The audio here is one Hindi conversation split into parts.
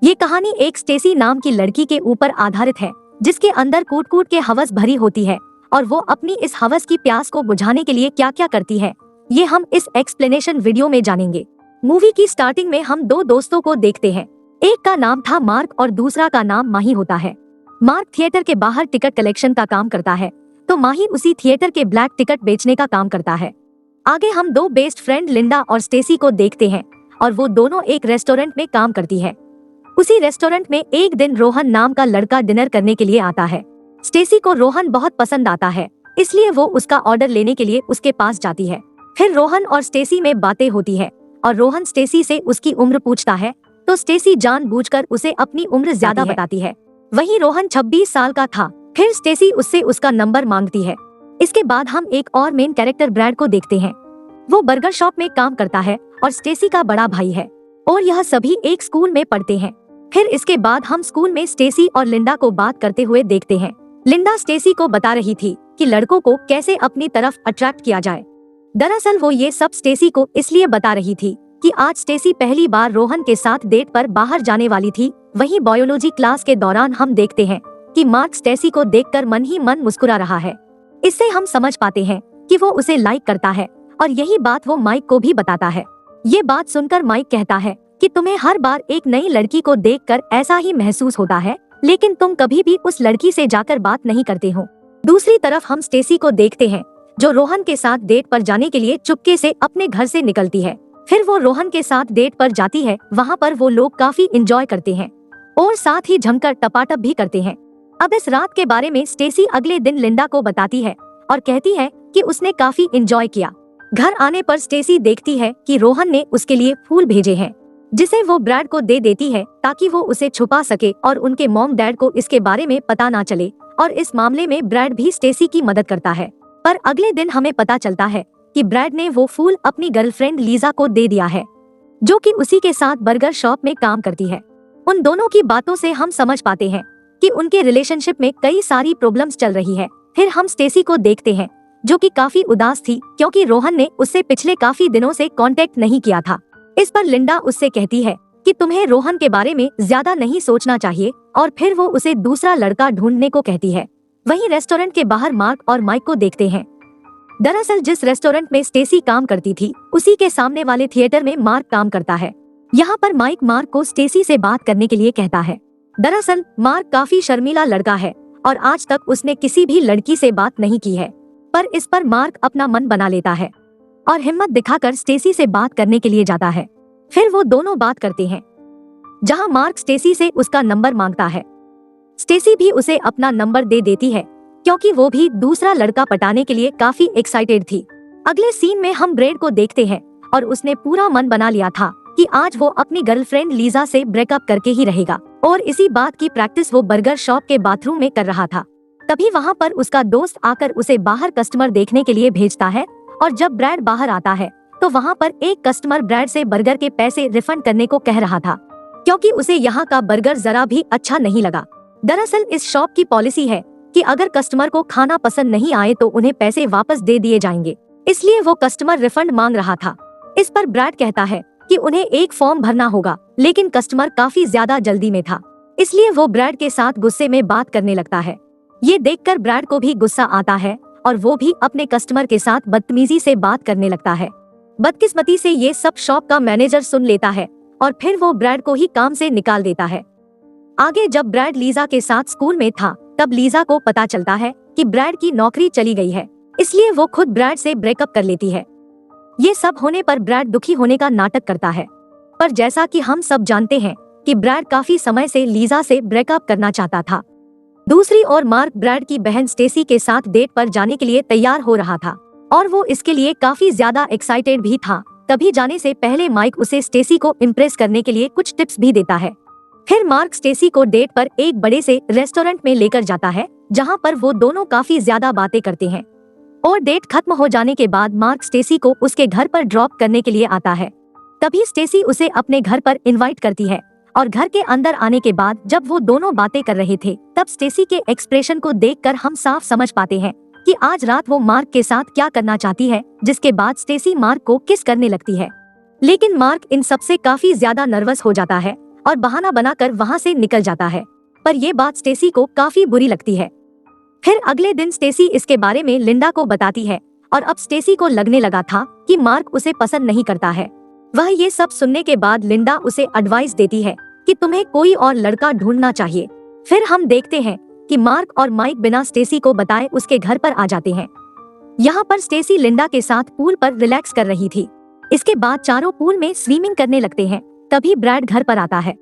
ये कहानी एक स्टेसी नाम की लड़की के ऊपर आधारित है, जिसके अंदर कूट कूट के हवस भरी होती है और वो अपनी इस हवस की प्यास को बुझाने के लिए क्या क्या करती है, ये हम इस एक्सप्लेनेशन वीडियो में जानेंगे। मूवी की स्टार्टिंग में हम दो दोस्तों को देखते हैं। एक का नाम था मार्क और दूसरा का नाम माही होता है। मार्क थिएटर के बाहर टिकट कलेक्शन का काम करता है, तो माही उसी थिएटर के ब्लैक टिकट बेचने का काम करता है। आगे हम दो बेस्ट फ्रेंड लिंडा और स्टेसी को देखते हैं और वो दोनों एक रेस्टोरेंट में काम करती है। उसी रेस्टोरेंट में एक दिन रोहन नाम का लड़का डिनर करने के लिए आता है। स्टेसी को रोहन बहुत पसंद आता है, इसलिए वो उसका ऑर्डर लेने के लिए उसके पास जाती है। फिर रोहन और स्टेसी में बातें होती है और रोहन स्टेसी से उसकी उम्र पूछता है, तो स्टेसी जानबूझकर उसे अपनी उम्र ज्यादा बताती है। वहीं रोहन 26 साल का था। फिर स्टेसी उससे उसका नंबर मांगती है। इसके बाद हम एक और मेन कैरेक्टर ब्रैड को देखते हैं। वो बर्गर शॉप में काम करता है और स्टेसी का बड़ा भाई है और यह सभी एक स्कूल में पढ़ते हैं। फिर इसके बाद हम स्कूल में स्टेसी और लिंडा को बात करते हुए देखते हैं। लिंडा स्टेसी को बता रही थी कि लड़कों को कैसे अपनी तरफ अट्रैक्ट किया जाए। दरअसल वो ये सब स्टेसी को इसलिए बता रही थी कि आज स्टेसी पहली बार रोहन के साथ डेट पर बाहर जाने वाली थी। वहीं बायोलॉजी क्लास के दौरान हम देखते हैं कि मार्क स्टेसी को देखकर मन ही मन मुस्कुरा रहा है। इससे हम समझ पाते हैं कि वो उसे लाइक करता है और यही बात वो माइक को भी बताता है। ये बात सुनकर माइक कहता है कि तुम्हें हर बार एक नई लड़की को देखकर ऐसा ही महसूस होता है, लेकिन तुम कभी भी उस लड़की से जाकर बात नहीं करते हो। दूसरी तरफ हम स्टेसी को देखते हैं, जो रोहन के साथ डेट पर जाने के लिए चुपके से अपने घर से निकलती है। फिर वो रोहन के साथ डेट पर जाती है। वहाँ पर वो लोग काफी इंजॉय करते हैं और साथ ही जमकर टपाटप भी करते हैं। अब इस रात के बारे में स्टेसी अगले दिन लिंडा को बताती है और कहती है कि उसने काफी इंजॉय किया। घर आने पर स्टेसी देखती है कि रोहन ने उसके लिए फूल भेजे हैं, जिसे वो ब्रैड को दे देती है ताकि वो उसे छुपा सके और उनके मॉम डैड को इसके बारे में पता ना चले। और इस मामले में ब्रैड भी स्टेसी की मदद करता है। पर अगले दिन हमें पता चलता है कि ब्रैड ने वो फूल अपनी गर्लफ्रेंड लीजा को दे दिया है, जो कि उसी के साथ बर्गर शॉप में काम करती है। उन दोनों की बातों से हम समझ पाते हैं कि उनके रिलेशनशिप में कई सारी प्रॉब्लम्स चल रही है। फिर हम स्टेसी को देखते हैं, जो कि काफी उदास थी क्योंकि रोहन ने उससे पिछले काफी दिनों से कांटेक्ट नहीं किया था। इस पर लिंडा उससे कहती है कि तुम्हें रोहन के बारे में ज्यादा नहीं सोचना चाहिए और फिर वो उसे दूसरा लड़का ढूंढने को कहती है। वहीं रेस्टोरेंट के बाहर मार्क और माइक को देखते हैं। दरअसल जिस रेस्टोरेंट में स्टेसी काम करती थी, उसी के सामने वाले थिएटर में मार्क काम करता है। यहाँ पर माइक मार्क को स्टेसी से बात करने के लिए कहता है। दरअसल मार्क काफी शर्मीला लड़का है और आज तक उसने किसी भी लड़की से बात नहीं की है, पर इस पर मार्क अपना मन बना लेता है और हिम्मत दिखाकर स्टेसी से बात करने के लिए जाता है। फिर वो दोनों बात करते हैं, जहां मार्क स्टेसी से उसका नंबर मांगता है। स्टेसी भी उसे अपना नंबर दे देती है क्योंकि वो भी दूसरा लड़का पटाने के लिए काफी एक्साइटेड थी। अगले सीन में हम ब्रैड को देखते हैं और उसने पूरा मन बना लिया था कि आज वो अपनी गर्लफ्रेंड लीजा से ब्रेकअप करके ही रहेगा और इसी बात की प्रैक्टिस वो बर्गर शॉप के बाथरूम में कर रहा था। तभी वहाँ पर उसका दोस्त आकर उसे बाहर कस्टमर देखने के लिए भेजता है और जब ब्रैड बाहर आता है तो वहाँ पर एक कस्टमर ब्रैड से बर्गर के पैसे रिफंड करने को कह रहा था क्योंकि उसे यहाँ का बर्गर जरा भी अच्छा नहीं लगा। दरअसल इस शॉप की पॉलिसी है कि अगर कस्टमर को खाना पसंद नहीं आए तो उन्हें पैसे वापस दे दिए जाएंगे, इसलिए वो कस्टमर रिफंड मांग रहा था। इस पर ब्रैड कहता है कि उन्हें एक फॉर्म भरना होगा, लेकिन कस्टमर काफी ज्यादा जल्दी में था, इसलिए वो ब्रैड के साथ गुस्से में बात करने लगता है। ये देखकर ब्रैड को भी गुस्सा आता है और वो भी अपने कस्टमर के साथ बदतमीजी से बात करने लगता है। बदकिस्मती से ये सब शॉप का मैनेजर सुन लेता है और फिर वो ब्रैड को ही काम से निकाल देता है। आगे जब ब्रैड लीजा के साथ स्कूल में था, तब लीजा को पता चलता है कि ब्रैड की नौकरी चली गई है, इसलिए वो खुद ब्रैड से ब्रेकअप कर लेती है। ये सब होने पर ब्रैड दुखी होने का नाटक करता है, पर जैसा कि हम सब जानते हैं कि ब्रैड काफी समय से लीजा से ब्रेकअप करना चाहता था। दूसरी ओर मार्क ब्रैड की बहन स्टेसी के साथ डेट पर जाने के लिए तैयार हो रहा था और वो इसके लिए काफी ज्यादा एक्साइटेड भी था। तभी जाने से पहले माइक उसे स्टेसी को इम्प्रेस करने के लिए कुछ टिप्स भी देता है। फिर मार्क स्टेसी को डेट पर एक बड़े से रेस्टोरेंट में लेकर जाता है, जहां पर वो दोनों काफी ज्यादा बातें करते हैं और डेट खत्म हो जाने के बाद मार्क स्टेसी को उसके घर पर ड्रॉप करने के लिए आता है। तभी स्टेसी उसे अपने घर पर इनवाइट करती है और घर के अंदर आने के बाद जब वो दोनों बातें कर रहे थे, तब स्टेसी के एक्सप्रेशन को देखकर हम साफ समझ पाते हैं कि आज रात वो मार्क के साथ क्या करना चाहती है, जिसके बाद स्टेसी मार्क को किस करने लगती है। लेकिन मार्क इन सबसे काफी ज्यादा नर्वस हो जाता है और बहाना बनाकर वहाँ से निकल जाता है। पर ये बात स्टेसी को काफी बुरी लगती है। फिर अगले दिन स्टेसी इसके बारे में लिंडा को बताती है और अब स्टेसी को लगने लगा था कि मार्क उसे पसंद नहीं करता है। वह ये सब सुनने के बाद लिंडा उसे एडवाइस देती है कि तुम्हें कोई और लड़का ढूंढना चाहिए। फिर हम देखते हैं कि मार्क और माइक बिना स्टेसी को बताए उसके घर पर आ जाते हैं। यहाँ पर स्टेसी लिंडा के साथ पूल पर रिलैक्स कर रही थी। इसके बाद चारों पूल में स्विमिंग करने लगते हैं। तभी ब्रैड घर पर आता है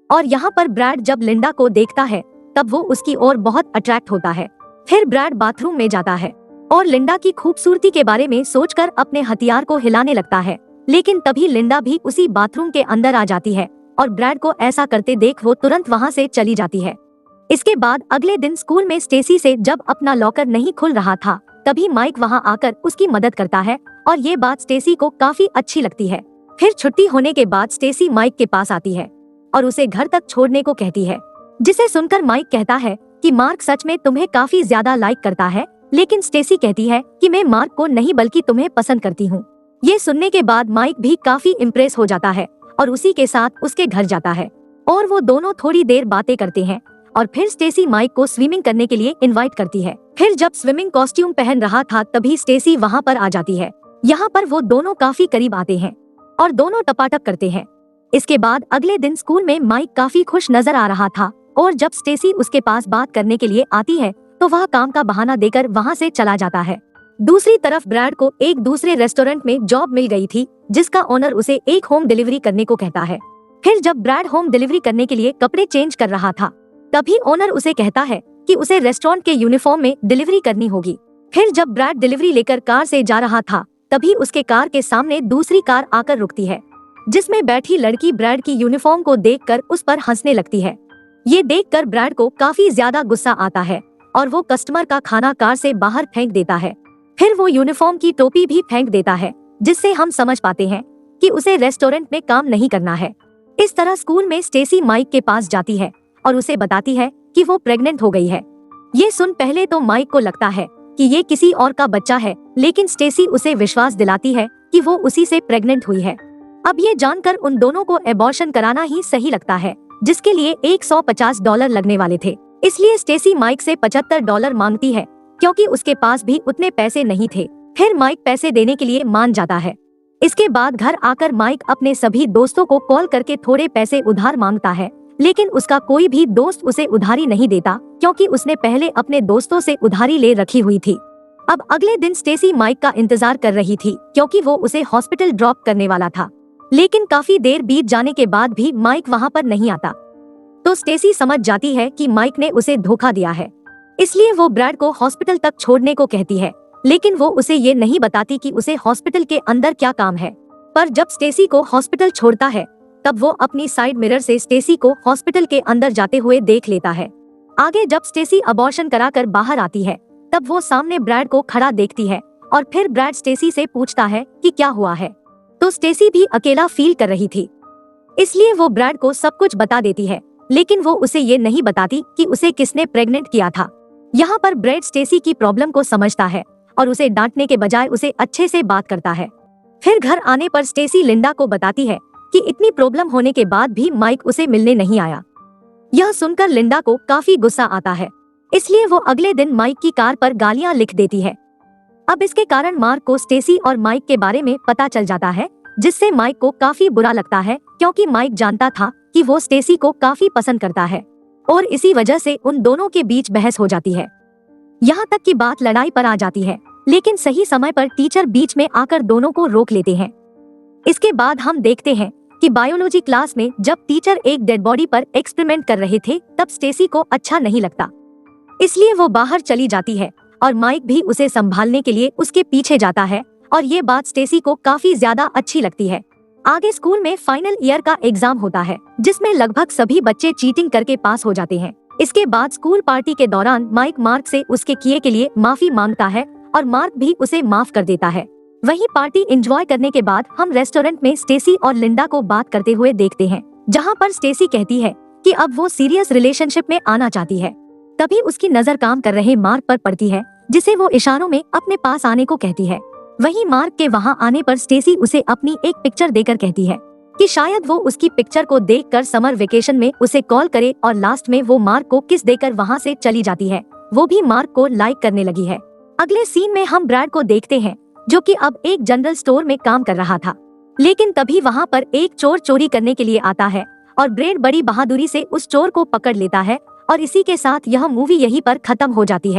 और यहाँ पर ब्रैड जब लिंडा को देखता है तब वो उसकी ओर बहुत अट्रैक्ट होता है। फिर ब्रैड बाथरूम में जाता है और लिंडा की खूबसूरती के बारे में सोचकर अपने हथियार को हिलाने लगता है। लेकिन तभी लिंडा भी उसी बाथरूम के अंदर आ जाती है और ब्रैड को ऐसा करते देख वो तुरंत वहाँ से चली जाती है। इसके बाद अगले दिन स्कूल में स्टेसी से जब अपना लॉकर नहीं खुल रहा था तभी माइक वहाँ आकर उसकी मदद करता है और ये बात स्टेसी को काफी अच्छी लगती है। फिर छुट्टी होने के बाद स्टेसी माइक के पास आती है और उसे घर तक छोड़ने को कहती है, जिसे सुनकर माइक कहता है कि मार्क सच में तुम्हें काफी ज्यादा लाइक करता है। लेकिन स्टेसी कहती है कि मैं मार्क को नहीं बल्कि तुम्हें पसंद करती हूँ। ये सुनने के बाद माइक भी काफी इम्प्रेस हो जाता है और उसी के साथ उसके घर जाता है और वो दोनों थोड़ी देर बातें करते हैं और फिर स्टेसी माइक को स्विमिंग करने के लिए इनवाइट करती है। फिर जब स्विमिंग कॉस्ट्यूम पहन रहा था तभी स्टेसी वहाँ पर आ जाती है। यहाँ पर वो दोनों काफी करीब आते हैं और दोनों टपाटप करते हैं। इसके बाद अगले दिन स्कूल में माइक काफी खुश नजर आ रहा था और जब स्टेसी उसके पास बात करने के लिए आती है तो वह काम का बहाना देकर वहाँ से चला जाता है। दूसरी तरफ ब्रैड को एक दूसरे रेस्टोरेंट में जॉब मिल गई थी जिसका ओनर उसे एक होम डिलीवरी करने को कहता है। फिर जब ब्रैड होम डिलीवरी करने के लिए कपड़े चेंज कर रहा था तभी ओनर उसे कहता है कि उसे रेस्टोरेंट के यूनिफॉर्म में डिलीवरी करनी होगी। फिर जब ब्रैड डिलीवरी लेकर कार से जा रहा था तभी उसके कार के सामने दूसरी कार आकर रुकती है जिसमें बैठी लड़की ब्रैड की यूनिफॉर्म को देखकर उस पर हंसने लगती है। ये देखकर ब्रैड को काफी ज्यादा गुस्सा आता है और वो कस्टमर का खाना कार से बाहर फेंक देता है। फिर वो यूनिफॉर्म की टोपी भी फेंक देता है जिससे हम समझ पाते हैं कि उसे रेस्टोरेंट में काम नहीं करना है। इस तरह स्कूल में स्टेसी माइक के पास जाती है और उसे बताती है कि वो प्रेग्नेंट हो गई है। ये सुन पहले तो माइक को लगता है कि ये किसी और का बच्चा है, लेकिन स्टेसी उसे विश्वास दिलाती है कि वो उसी से प्रेग्नेंट हुई है। अब ये जानकर उन दोनों को एबॉर्शन कराना ही सही लगता है, जिसके लिए $150 लगने वाले थे। इसलिए स्टेसी माइक से $75 मांगती है क्योंकि उसके पास भी उतने पैसे नहीं थे। फिर माइक पैसे देने के लिए मान जाता है। इसके बाद घर आकर माइक अपने सभी दोस्तों को कॉल करके थोड़े पैसे उधार मांगता है, लेकिन उसका कोई भी दोस्त उसे उधारी नहीं देता क्योंकि उसने पहले अपने दोस्तों से उधारी ले रखी हुई थी। अब अगले दिन स्टेसी माइक का इंतजार कर रही थी क्योंकि वो उसे हॉस्पिटल ड्रॉप करने वाला था, लेकिन काफी देर बीत जाने के बाद भी माइक वहाँ पर नहीं आता। तो स्टेसी समझ जाती है कि माइक ने उसे धोखा दिया है, इसलिए वो ब्रैड को हॉस्पिटल तक छोड़ने को कहती है, लेकिन वो उसे ये नहीं बताती कि उसे हॉस्पिटल के अंदर क्या काम है। पर जब स्टेसी को हॉस्पिटल छोड़ता है तब वो अपनी साइड मिरर से स्टेसी को हॉस्पिटल के अंदर जाते हुए देख लेता है। आगे जब स्टेसी अबॉर्शन कराकर बाहर आती है तब वो सामने ब्रैड को खड़ा देखती है और फिर ब्रैड स्टेसी से पूछता है कि क्या हुआ है। तो स्टेसी भी अकेला फील कर रही थी, इसलिए वो ब्रैड को सब कुछ बता देती है, लेकिन वो उसे ये नहीं बताती कि उसे किसने प्रेग्नेंट किया था। यहाँ पर ब्रैड स्टेसी की प्रॉब्लम को समझता है और उसे डांटने के बजाय उसे अच्छे से बात करता है। फिर घर आने पर स्टेसी लिंडा को बताती है कि इतनी प्रॉब्लम होने के बाद भी माइक उसे मिलने नहीं आया। यह सुनकर लिंडा को काफी गुस्सा आता है, इसलिए वो अगले दिन माइक की कार पर गालियां लिख देती है। अब इसके कारण मार्क को स्टेसी और माइक के बारे में पता चल जाता है, जिससे माइक को काफी बुरा लगता है क्योंकि माइक जानता था कि वो स्टेसी को काफी पसंद करता है और इसी वजह से उन दोनों के बीच बहस हो जाती है। यहाँ तक कि बात लड़ाई पर आ जाती है, लेकिन सही समय पर टीचर बीच में आकर दोनों को रोक लेते हैं। इसके बाद हम देखते हैं कि बायोलॉजी क्लास में जब टीचर एक डेड बॉडी पर एक्सपेरिमेंट कर रहे थे तब स्टेसी को अच्छा नहीं लगता, इसलिए वो बाहर चली जाती है और माइक भी उसे संभालने के लिए उसके पीछे जाता है और ये बात स्टेसी को काफी ज्यादा अच्छी लगती है। आगे स्कूल में फाइनल ईयर का एग्जाम होता है जिसमें लगभग सभी बच्चे चीटिंग करके पास हो जाते हैं। इसके बाद स्कूल पार्टी के दौरान माइक मार्क से उसके किए के लिए माफी मांगता है और मार्क भी उसे माफ कर देता है। वहीं पार्टी एंजॉय करने के बाद हम रेस्टोरेंट में स्टेसी और लिंडा को बात करते हुए देखते हैं, जहां पर स्टेसी कहती है कि अब वो सीरियस रिलेशनशिप में आना चाहती है। तभी उसकी नजर काम कर रहे मार्क पर पड़ती है, जिसे वो इशारों में अपने पास आने को कहती है। वहीं मार्क के वहां आने पर स्टेसी उसे अपनी एक पिक्चर देकर कहती है कि शायद वो उसकी पिक्चर को देखकर समर वेकेशन में उसे कॉल करे और लास्ट में वो मार्क को किस देकर वहाँ से चली जाती है। वो भी मार्क को लाइक करने लगी है। अगले सीन में हम ब्रैड को देखते हैं जो कि अब एक जनरल स्टोर में काम कर रहा था, लेकिन तभी वहाँ पर एक चोर चोरी करने के लिए आता है और ब्रैड बड़ी बहादुरी से उस चोर को पकड़ लेता है और इसी के साथ यह मूवी यहीं पर खत्म हो जाती है।